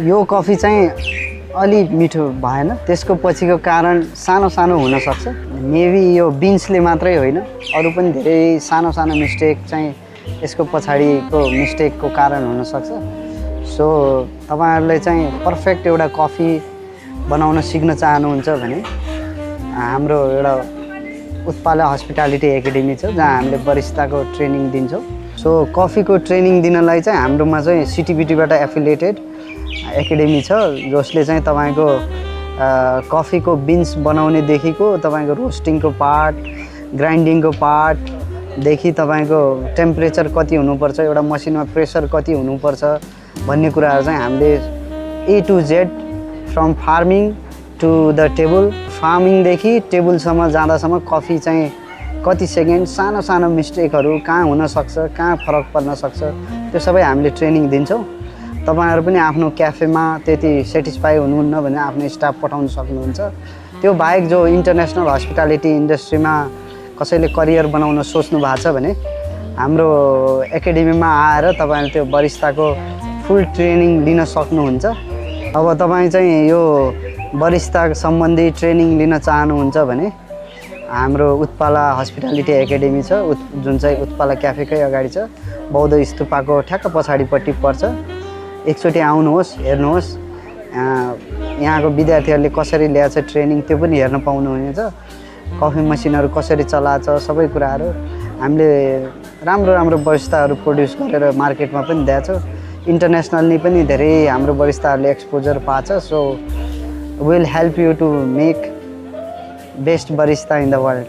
यो कफी चाहिँ अलि मिठो भएन, त्यसको पछिको कारण सानो सानो हुन सक्छ। मेबी यो बिन्सले मात्रै होइन, अरू पनि धेरै सानो सानो मिस्टेक चाहिँ यसको पछाडिको मिस्टेकको कारण हुन सक्छ। सो तपाईहरुले चाहिँ पर्फेक्ट एउटा कफी बनाउन सिक्न चाहनुहुन्छ भने हाम्रो एउटा उत्पाला हस्पिटालिटी एकाडेमी छ, जहाँ हामीले बरिस्ताको ट्रेनिङ दिन्छौँ। सो कफीको ट्रेनिङ दिनलाई चाहिँ हाम्रोमा चाहिँ सिटिबिटीबाट एफिलिएटेड एकाडेमी छ, जसले चाहिँ तपाईको कफीको बिन्स बनाउनेदेखिको तपाईको रोस्टिङको पार्ट, ग्राइन्डिङको पार्टदेखि तपाईको टेम्परेचर कति हुनुपर्छ, एउटा मसिनमा प्रेसर कति हुनुपर्छ भन्ने कुराहरू चाहिँ हामीले A to Z from farming to the table, फार्मिङदेखि टेबलसम्म जाँदासम्म कफी चाहिँ कति सेकेन्ड, सानो सानो मिस्टेकहरू कहाँ हुन सक्छ, कहाँ फरक पर्न सक्छ, त्यो सबै हामीले ट्रेनिङ दिन्छौँ। तपाईहरु पनि आफ्नो क्याफेमा त्यति सेटिस्फाई हुनुहुन्न भने आफ्नो स्टाफ पठाउन सक्नुहुन्छ। त्यो बाहेक जो इन्टरनेसनल हस्पिटालिटी इन्डस्ट्रीमा कसैले करियर बनाउन सोच्नु भएको छ भने हाम्रो एकाडेमीमा आएर तपाईले त्यो बरिस्ताको फुल ट्रेनिङ लिन सक्नुहुन्छ। अब तपाई चाहिँ यो बरिस्ता सम्बन्धी ट्रेनिङ लिन चाहनुहुन्छ भने हाम्रो उत्पाला हस्पिटालिटी एकाडेमी छ, जुन चाहिँ उत्पाला क्याफेकै अगाडि छ, बौद्ध स्तूपको ठ्याक्क पछाडिपट्टि पर्छ। एकचोटि आउनुहोस्, हेर्नुहोस्, यहाँको विद्यार्थीहरूले कसरी ल्याएछ ट्रेनिङ त्यो पनि हेर्न पाउनुहुनेछ। कफी मसिनहरू कसरी चलाछ, सबै कुराहरू हामीले राम्रो राम्रो बरिस्ताहरू प्रोड्युस गरेर मार्केटमा पनि दिएछौँ। इन्टरनेसनली पनि धेरै हाम्रो बरिस्ताहरूले एक्सपोजर पाछ। So will help you to make best barista in the world.